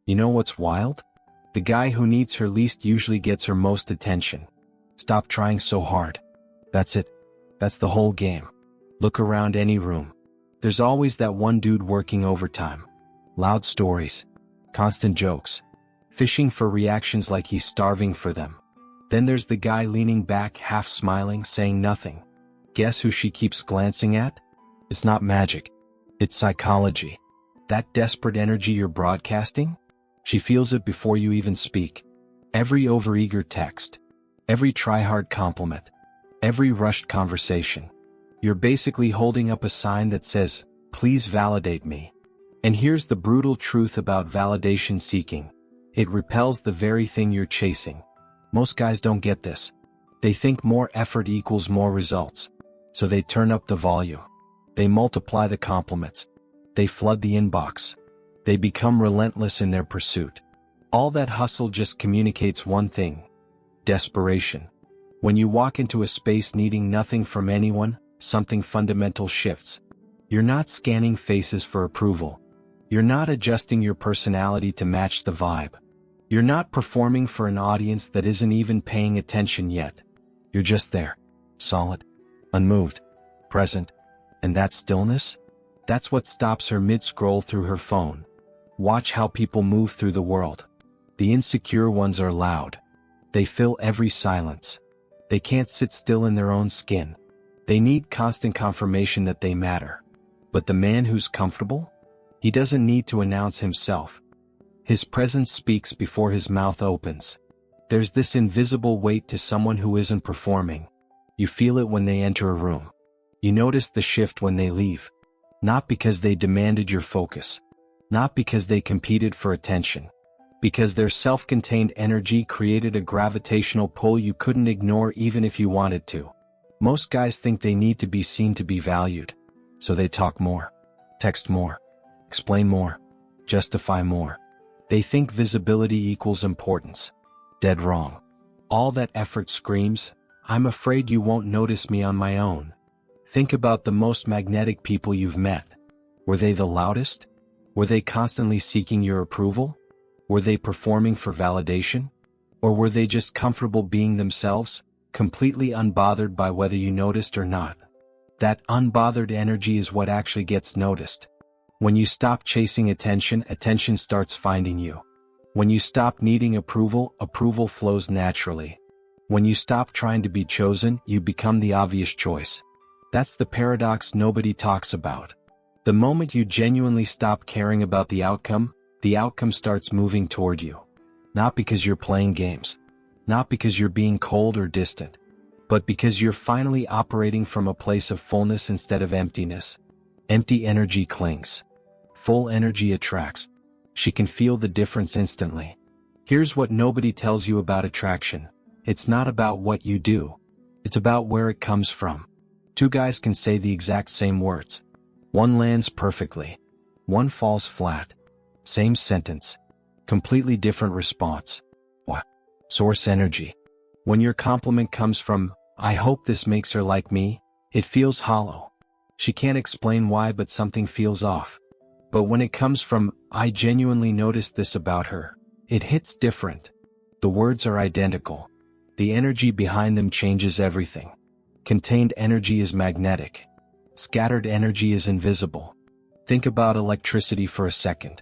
You know what's wild? The guy who needs her least usually gets her most attention. Stop trying so hard. That's it. That's the whole game. Look around any room. There's always that one dude working overtime. Loud stories. Constant jokes. Fishing for reactions like he's starving for them. Then there's the guy leaning back, half smiling, saying nothing. Guess who she keeps glancing at? It's not magic. It's psychology. That desperate energy you're broadcasting? She feels it before you even speak. Every overeager text. Every try-hard compliment. Every rushed conversation. You're basically holding up a sign that says, "Please validate me." And here's the brutal truth about validation seeking. It repels the very thing you're chasing. Most guys don't get this. They think more effort equals more results. So they turn up the volume. They multiply the compliments. They flood the inbox. They become relentless in their pursuit. All that hustle just communicates one thing: desperation. When you walk into a space needing nothing from anyone, something fundamental shifts. You're not scanning faces for approval. You're not adjusting your personality to match the vibe. You're not performing for an audience that isn't even paying attention yet. You're just there, solid, unmoved, present. And that stillness? That's what stops her mid-scroll through her phone. Watch how people move through the world. The insecure ones are loud. They fill every silence. They can't sit still in their own skin. They need constant confirmation that they matter. But the man who's comfortable? He doesn't need to announce himself. His presence speaks before his mouth opens. There's this invisible weight to someone who isn't performing. You feel it when they enter a room. You notice the shift when they leave. Not because they demanded your focus. Not because they competed for attention. Because their self-contained energy created a gravitational pull you couldn't ignore even if you wanted to. Most guys think they need to be seen to be valued. So they talk more, text more, explain more, justify more. They think visibility equals importance. Dead wrong. All that effort screams, "I'm afraid you won't notice me on my own." Think about the most magnetic people you've met. Were they the loudest? Were they constantly seeking your approval? Were they performing for validation? Or were they just comfortable being themselves, completely unbothered by whether you noticed or not? That unbothered energy is what actually gets noticed. When you stop chasing attention, attention starts finding you. When you stop needing approval, approval flows naturally. When you stop trying to be chosen, you become the obvious choice. That's the paradox nobody talks about. The moment you genuinely stop caring about the outcome starts moving toward you. Not because you're playing games. Not because you're being cold or distant. But because you're finally operating from a place of fullness instead of emptiness. Empty energy clings. Full energy attracts. She can feel the difference instantly. Here's what nobody tells you about attraction. It's not about what you do. It's about where it comes from. Two guys can say the exact same words. One lands perfectly. One falls flat. Same sentence. Completely different response. What? Source energy. When your compliment comes from, "I hope this makes her like me," it feels hollow. She can't explain why, but something feels off. But when it comes from, "I genuinely noticed this about her," it hits different. The words are identical. The energy behind them changes everything. Contained energy is magnetic. Scattered energy is invisible. Think about electricity for a second.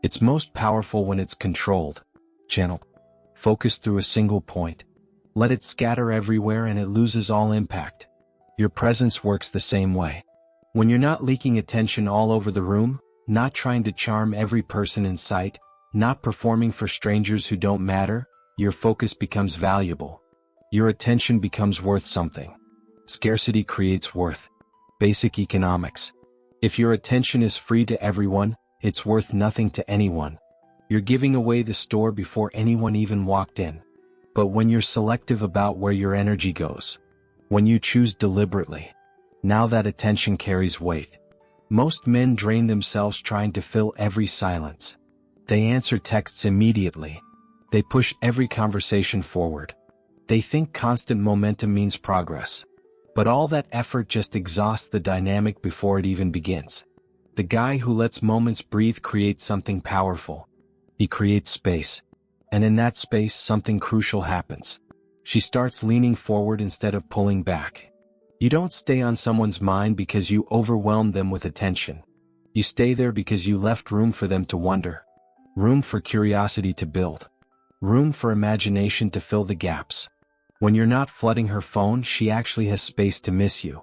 It's most powerful when it's controlled, channeled, focused through a single point. Let it scatter everywhere and it loses all impact. Your presence works the same way. When you're not leaking attention all over the room, not trying to charm every person in sight, not performing for strangers who don't matter, your focus becomes valuable. Your attention becomes worth something. Scarcity creates worth. Basic economics. If your attention is free to everyone, it's worth nothing to anyone. You're giving away the store before anyone even walked in. But when you're selective about where your energy goes, when you choose deliberately, now that attention carries weight. Most men drain themselves trying to fill every silence. They answer texts immediately. They push every conversation forward. They think constant momentum means progress. But all that effort just exhausts the dynamic before it even begins. The guy who lets moments breathe creates something powerful. He creates space. And in that space, something crucial happens. She starts leaning forward instead of pulling back. You don't stay on someone's mind because you overwhelmed them with attention. You stay there because you left room for them to wonder. Room for curiosity to build. Room for imagination to fill the gaps. When you're not flooding her phone, she actually has space to miss you.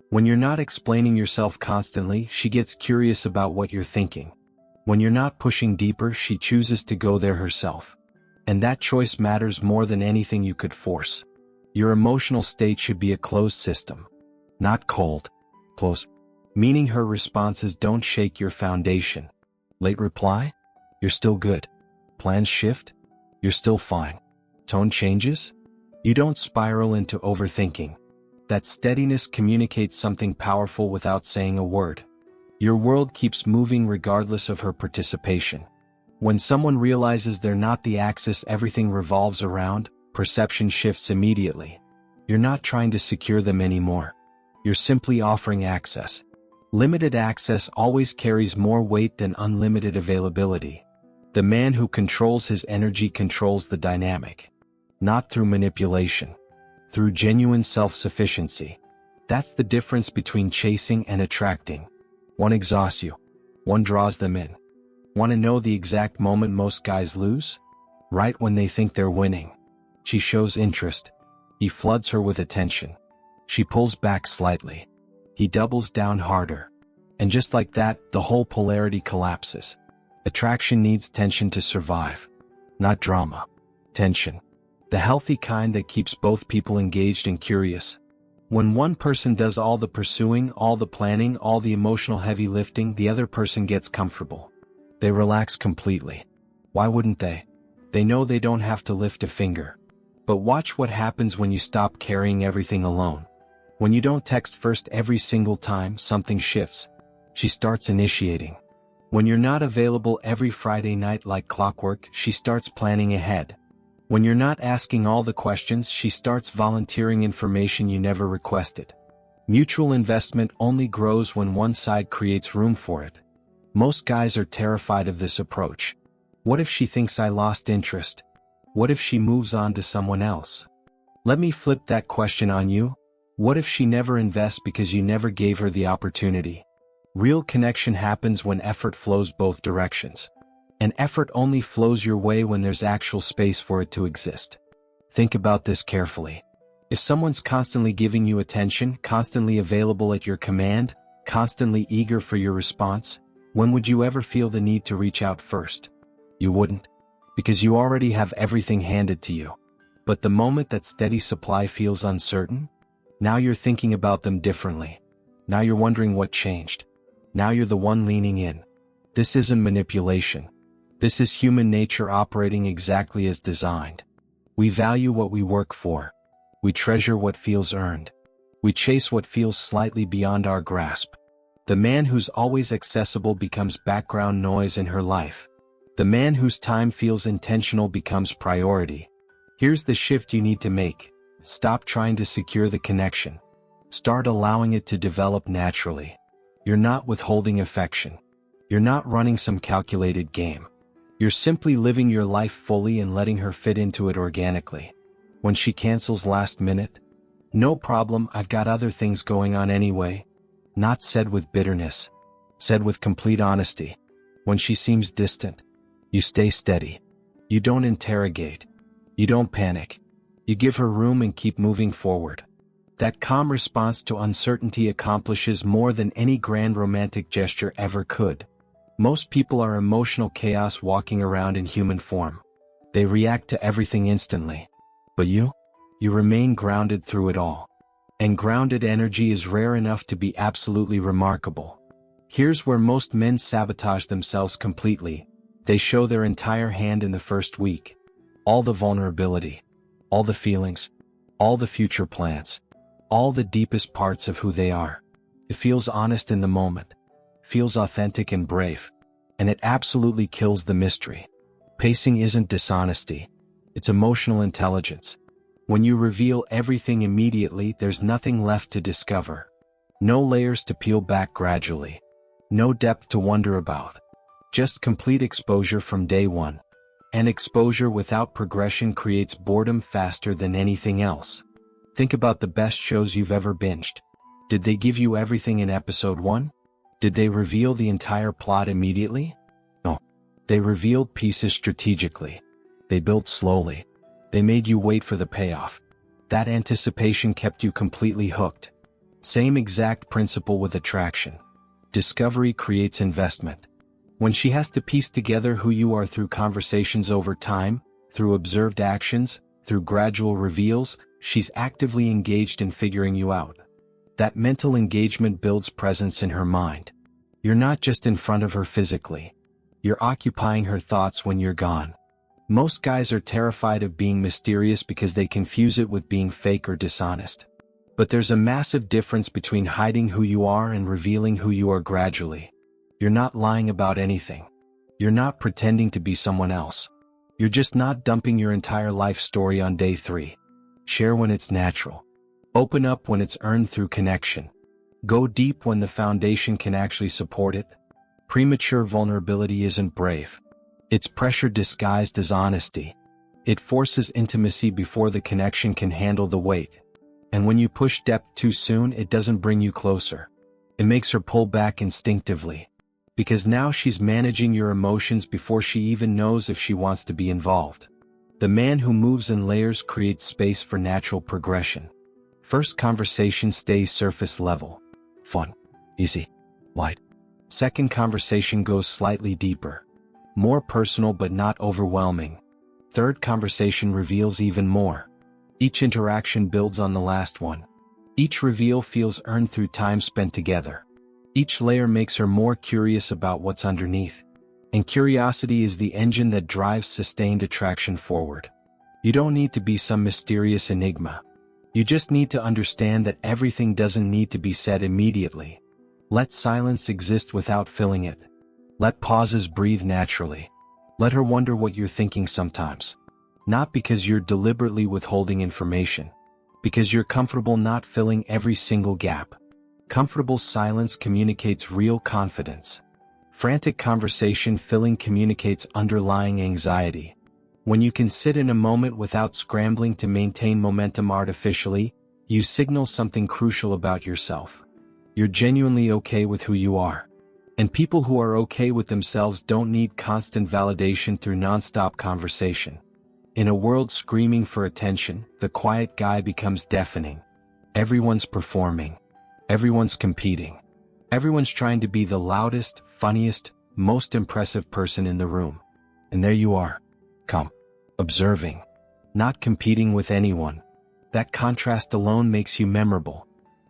When you're not explaining yourself constantly, she gets curious about what you're thinking. When you're not pushing deeper, she chooses to go there herself. And that choice matters more than anything you could force. Your emotional state should be a closed system. Not cold. Closed. Meaning her responses don't shake your foundation. Late reply? You're still good. Plans shift? You're still fine. Tone changes? You don't spiral into overthinking. That steadiness communicates something powerful without saying a word. Your world keeps moving regardless of her participation. When someone realizes they're not the axis everything revolves around, perception shifts immediately. You're not trying to secure them anymore. You're simply offering access. Limited access always carries more weight than unlimited availability. The man who controls his energy controls the dynamic. Not through manipulation. Through genuine self-sufficiency. That's the difference between chasing and attracting. One exhausts you. One draws them in. Want to know the exact moment most guys lose? Right when they think they're winning. She shows interest. He floods her with attention. She pulls back slightly. He doubles down harder. And just like that, the whole polarity collapses. Attraction needs tension to survive. Not drama. Tension. The healthy kind that keeps both people engaged and curious. When one person does all the pursuing, all the planning, all the emotional heavy lifting, the other person gets comfortable. They relax completely. Why wouldn't they? They know they don't have to lift a finger. But watch what happens when you stop carrying everything alone. When you don't text first every single time, something shifts. She starts initiating. When you're not available every Friday night like clockwork, she starts planning ahead. When you're not asking all the questions, she starts volunteering information you never requested. Mutual investment only grows when one side creates room for it. Most guys are terrified of this approach. What if she thinks I lost interest? What if she moves on to someone else? Let me flip that question on you. What if she never invests because you never gave her the opportunity? Real connection happens when effort flows both directions. And effort only flows your way when there's actual space for it to exist. Think about this carefully. If someone's constantly giving you attention, constantly available at your command, constantly eager for your response, when would you ever feel the need to reach out first? You wouldn't. Because you already have everything handed to you. But the moment that steady supply feels uncertain, now you're thinking about them differently. Now you're wondering what changed. Now you're the one leaning in. This isn't manipulation. This is human nature operating exactly as designed. We value what we work for. We treasure what feels earned. We chase what feels slightly beyond our grasp. The man who's always accessible becomes background noise in her life. The man whose time feels intentional becomes priority. Here's the shift you need to make. Stop trying to secure the connection. Start allowing it to develop naturally. You're not withholding affection. You're not running some calculated game. You're simply living your life fully and letting her fit into it organically. When she cancels last minute, no problem, I've got other things going on anyway. Not said with bitterness. Said with complete honesty. When she seems distant, you stay steady. You don't interrogate. You don't panic. You give her room and keep moving forward. That calm response to uncertainty accomplishes more than any grand romantic gesture ever could. Most people are emotional chaos walking around in human form. They react to everything instantly. But you remain grounded through it all. And grounded energy is rare enough to be absolutely remarkable. Here's where most men sabotage themselves completely. They show their entire hand in the first week. All the vulnerability. All the feelings. All the future plans. All the deepest parts of who they are. It feels honest in the moment. Feels authentic and brave. And it absolutely kills the mystery. Pacing isn't dishonesty. It's emotional intelligence. When you reveal everything immediately, there's nothing left to discover. No layers to peel back gradually. No depth to wonder about. Just complete exposure from day one. And exposure without progression creates boredom faster than anything else. Think about the best shows you've ever binged. Did they give you everything in episode 1? Did they reveal the entire plot immediately? No. They revealed pieces strategically. They built slowly. They made you wait for the payoff. That anticipation kept you completely hooked. Same exact principle with attraction. Discovery creates investment. When she has to piece together who you are through conversations over time, through observed actions, through gradual reveals, she's actively engaged in figuring you out. That mental engagement builds presence in her mind. You're not just in front of her physically. You're occupying her thoughts when you're gone. Most guys are terrified of being mysterious because they confuse it with being fake or dishonest. But there's a massive difference between hiding who you are and revealing who you are gradually. You're not lying about anything. You're not pretending to be someone else. You're just not dumping your entire life story on day 3. Share when it's natural. Open up when it's earned through connection. Go deep when the foundation can actually support it. Premature vulnerability isn't brave. It's pressure disguised as honesty. It forces intimacy before the connection can handle the weight. And when you push depth too soon, it doesn't bring you closer. It makes her pull back instinctively. Because now she's managing your emotions before she even knows if she wants to be involved. The man who moves in layers creates space for natural progression. First conversation stays surface level. Fun. Easy. Light. Second conversation goes slightly deeper. More personal but not overwhelming. Third conversation reveals even more. Each interaction builds on the last one. Each reveal feels earned through time spent together. Each layer makes her more curious about what's underneath. And curiosity is the engine that drives sustained attraction forward. You don't need to be some mysterious enigma. You just need to understand that everything doesn't need to be said immediately. Let silence exist without filling it. Let pauses breathe naturally. Let her wonder what you're thinking sometimes. Not because you're deliberately withholding information. Because you're comfortable not filling every single gap. Comfortable silence communicates real confidence. Frantic conversation filling communicates underlying anxiety. When you can sit in a moment without scrambling to maintain momentum artificially, you signal something crucial about yourself. You're genuinely okay with who you are. And people who are okay with themselves don't need constant validation through nonstop conversation. In a world screaming for attention, the quiet guy becomes deafening. Everyone's performing. Everyone's competing. Everyone's trying to be the loudest, funniest, most impressive person in the room. And there you are. Calm. Observing. Not competing with anyone. That contrast alone makes you memorable.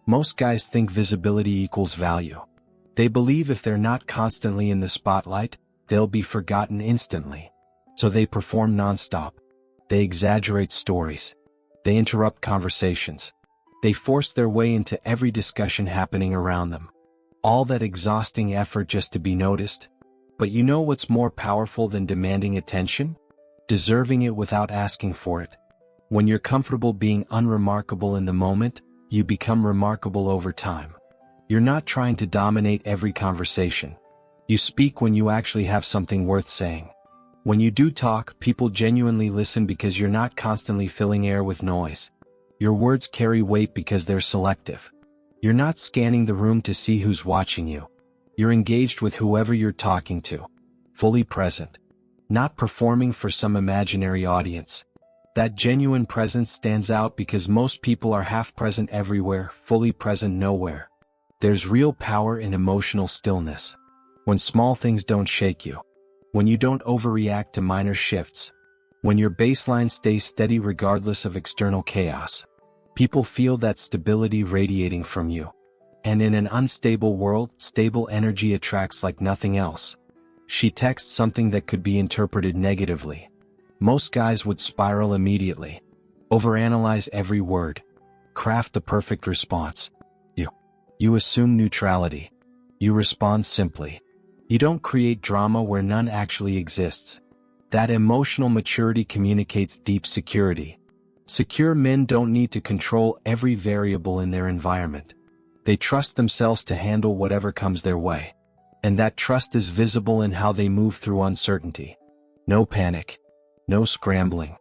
Most guys think visibility equals value. They believe if they're not constantly in the spotlight, they'll be forgotten instantly. So they perform nonstop. They exaggerate stories. They interrupt conversations. They force their way into every discussion happening around them. All that exhausting effort just to be noticed. But you know what's more powerful than demanding attention? Deserving it without asking for it. When you're comfortable being unremarkable in the moment, you become remarkable over time. You're not trying to dominate every conversation. You speak when you actually have something worth saying. When you do talk, people genuinely listen because you're not constantly filling air with noise. Your words carry weight because they're selective. You're not scanning the room to see who's watching you. You're engaged with whoever you're talking to. Fully present. Not performing for some imaginary audience. That genuine presence stands out because most people are half present everywhere, fully present nowhere. There's real power in emotional stillness. When small things don't shake you. When you don't overreact to minor shifts. When your baseline stays steady regardless of external chaos. People feel that stability radiating from you. And in an unstable world, stable energy attracts like nothing else. She texts something that could be interpreted negatively. Most guys would spiral immediately. Overanalyze every word. Craft the perfect response. You assume neutrality. You respond simply. You don't create drama where none actually exists. That emotional maturity communicates deep security. Secure men don't need to control every variable in their environment. They trust themselves to handle whatever comes their way. And that trust is visible in how they move through uncertainty. No panic. No scrambling.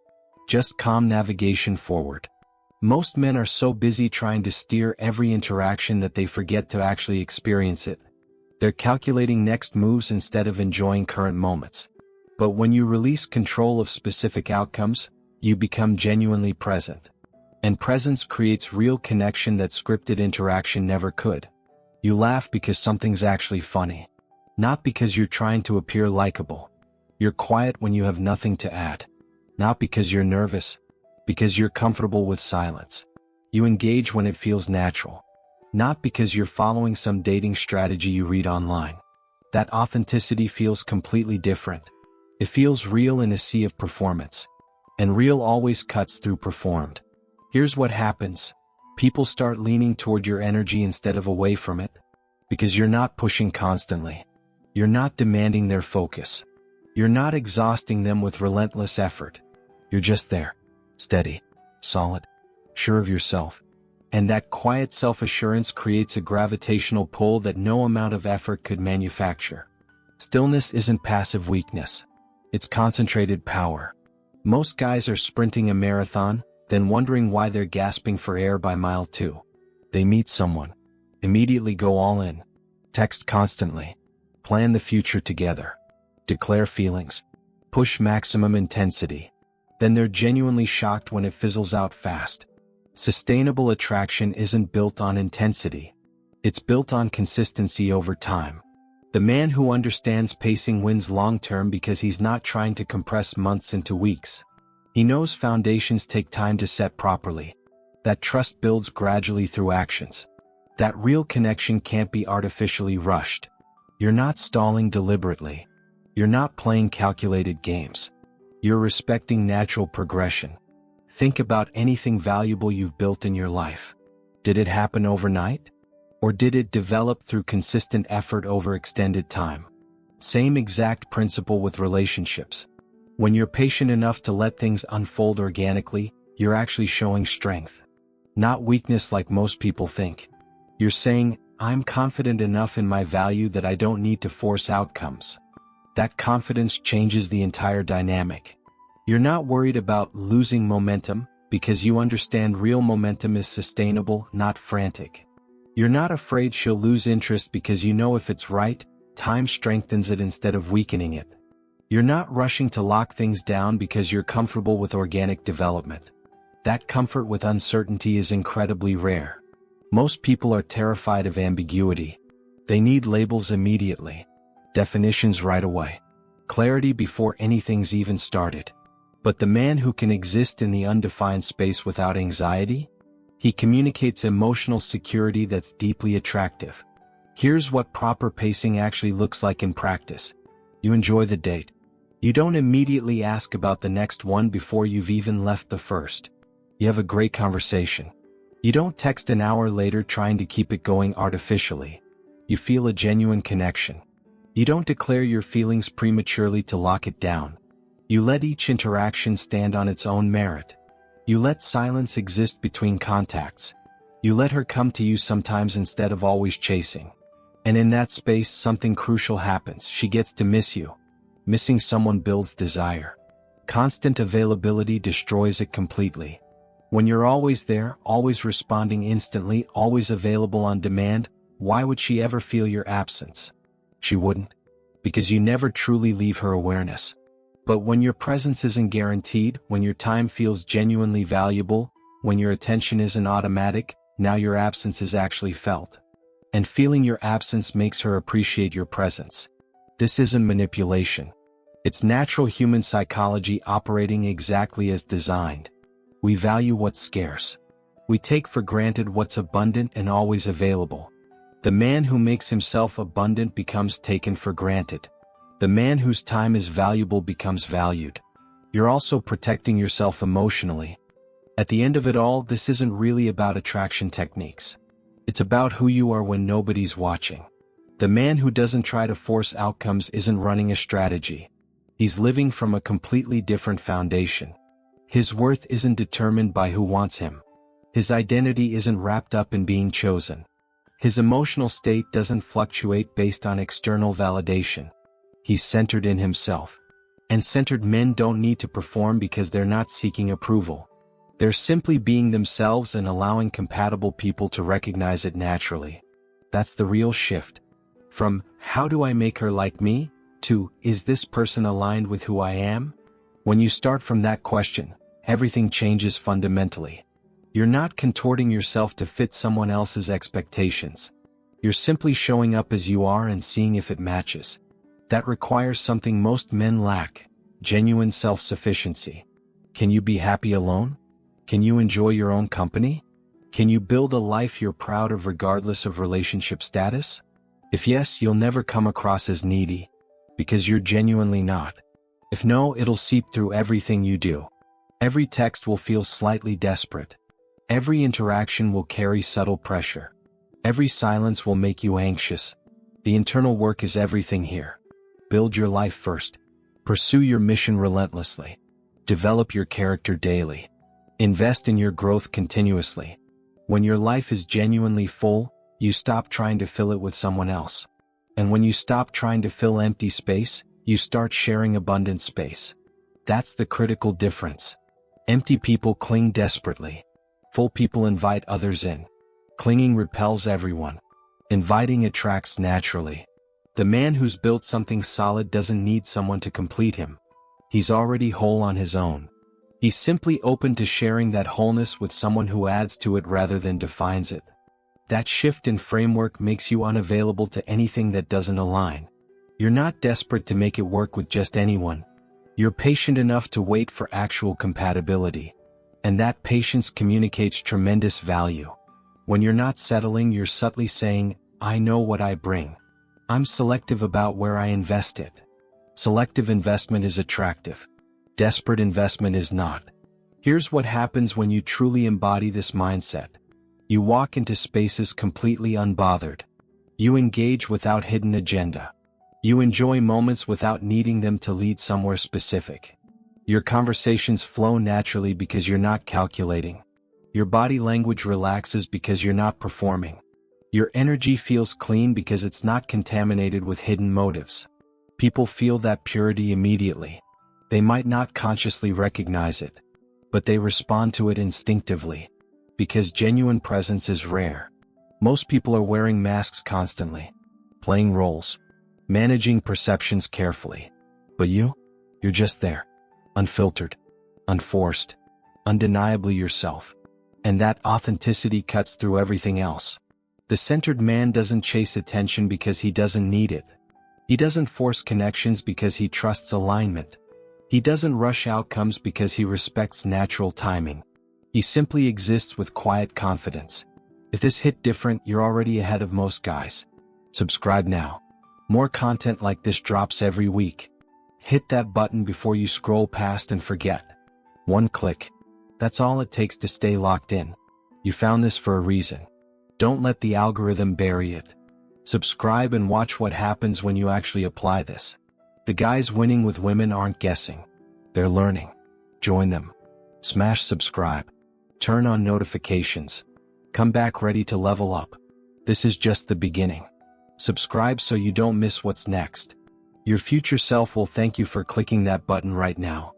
Just calm navigation forward. Most men are so busy trying to steer every interaction that they forget to actually experience it. They're calculating next moves instead of enjoying current moments. But when you release control of specific outcomes, you become genuinely present. And presence creates real connection that scripted interaction never could. You laugh because something's actually funny. Not because you're trying to appear likable. You're quiet when you have nothing to add. Not because you're nervous. Because you're comfortable with silence. You engage when it feels natural. Not because you're following some dating strategy you read online. That authenticity feels completely different. It feels real in a sea of performance. And real always cuts through performed. Here's what happens. People start leaning toward your energy instead of away from it. Because you're not pushing constantly. You're not demanding their focus. You're not exhausting them with relentless effort. You're just there. Steady. Solid. Sure of yourself. And that quiet self-assurance creates a gravitational pull that no amount of effort could manufacture. Stillness isn't passive weakness. It's concentrated power. Most guys are sprinting a marathon, then wondering why they're gasping for air by mile 2. They meet someone. Immediately go all in. Text constantly. Plan the future together. Declare feelings. Push maximum intensity. Then they're genuinely shocked when it fizzles out fast. Sustainable attraction isn't built on intensity. It's built on consistency over time. The man who understands pacing wins long-term because he's not trying to compress months into weeks. He knows foundations take time to set properly. That trust builds gradually through actions. That real connection can't be artificially rushed. You're not stalling deliberately. You're not playing calculated games. You're respecting natural progression. Think about anything valuable you've built in your life. Did it happen overnight? Or did it develop through consistent effort over extended time? Same exact principle with relationships. When you're patient enough to let things unfold organically, you're actually showing strength. Not weakness like most people think. You're saying, I'm confident enough in my value that I don't need to force outcomes. That confidence changes the entire dynamic. You're not worried about losing momentum because you understand real momentum is sustainable, not frantic. You're not afraid she'll lose interest because you know if it's right, time strengthens it instead of weakening it. You're not rushing to lock things down because you're comfortable with organic development. That comfort with uncertainty is incredibly rare. Most people are terrified of ambiguity. They need labels immediately. Definitions right away. Clarity before anything's even started. But the man who can exist in the undefined space without anxiety? He communicates emotional security that's deeply attractive. Here's what proper pacing actually looks like in practice. You enjoy the date. You don't immediately ask about the next one before you've even left the first. You have a great conversation. You don't text an hour later trying to keep it going artificially. You feel a genuine connection. You don't declare your feelings prematurely to lock it down. You let each interaction stand on its own merit. You let silence exist between contacts. You let her come to you sometimes instead of always chasing. And in that space, something crucial happens. She gets to miss you. Missing someone builds desire. Constant availability destroys it completely. When you're always there, always responding instantly, always available on demand, why would she ever feel your absence? She wouldn't. Because you never truly leave her awareness. But when your presence isn't guaranteed, when your time feels genuinely valuable, when your attention isn't automatic, now your absence is actually felt. And feeling your absence makes her appreciate your presence. This isn't manipulation. It's natural human psychology operating exactly as designed. We value what's scarce. We take for granted what's abundant and always available. The man who makes himself abundant becomes taken for granted. The man whose time is valuable becomes valued. You're also protecting yourself emotionally. At the end of it all, this isn't really about attraction techniques. It's about who you are when nobody's watching. The man who doesn't try to force outcomes isn't running a strategy. He's living from a completely different foundation. His worth isn't determined by who wants him. His identity isn't wrapped up in being chosen. His emotional state doesn't fluctuate based on external validation. He's centered in himself. And centered men don't need to perform because they're not seeking approval. They're simply being themselves and allowing compatible people to recognize it naturally. That's the real shift. From, how do I make her like me? To, is this person aligned with who I am? When you start from that question, everything changes fundamentally. You're not contorting yourself to fit someone else's expectations. You're simply showing up as you are and seeing if it matches. That requires something most men lack: genuine self-sufficiency. Can you be happy alone? Can you enjoy your own company? Can you build a life you're proud of regardless of relationship status? If yes, you'll never come across as needy, because you're genuinely not. If no, it'll seep through everything you do. Every text will feel slightly desperate. Every interaction will carry subtle pressure. Every silence will make you anxious. The internal work is everything here. Build your life first. Pursue your mission relentlessly. Develop your character daily. Invest in your growth continuously. When your life is genuinely full, you stop trying to fill it with someone else. And when you stop trying to fill empty space, you start sharing abundant space. That's the critical difference. Empty people cling desperately. Full people invite others in. Clinging repels everyone. Inviting attracts naturally. The man who's built something solid doesn't need someone to complete him. He's already whole on his own. He's simply open to sharing that wholeness with someone who adds to it rather than defines it. That shift in framework makes you unavailable to anything that doesn't align. You're not desperate to make it work with just anyone. You're patient enough to wait for actual compatibility. And that patience communicates tremendous value. When you're not settling, you're subtly saying, I know what I bring. I'm selective about where I invest it. Selective investment is attractive. Desperate investment is not. Here's what happens when you truly embody this mindset. You walk into spaces completely unbothered. You engage without hidden agenda. You enjoy moments without needing them to lead somewhere specific. Your conversations flow naturally because you're not calculating. Your body language relaxes because you're not performing. Your energy feels clean because it's not contaminated with hidden motives. People feel that purity immediately. They might not consciously recognize it, but they respond to it instinctively, because genuine presence is rare. Most people are wearing masks constantly, playing roles, managing perceptions carefully. But you're just there, unfiltered, unforced, undeniably yourself. And that authenticity cuts through everything else. The centered man doesn't chase attention because he doesn't need it. He doesn't force connections because he trusts alignment. He doesn't rush outcomes because he respects natural timing. He simply exists with quiet confidence. If this hit different, you're already ahead of most guys. Subscribe now. More content like this drops every week. Hit that button before you scroll past and forget. One click. That's all it takes to stay locked in. You found this for a reason. Don't let the algorithm bury it. Subscribe and watch what happens when you actually apply this. The guys winning with women aren't guessing. They're learning. Join them. Smash subscribe. Turn on notifications. Come back ready to level up. This is just the beginning. Subscribe so you don't miss what's next. Your future self will thank you for clicking that button right now.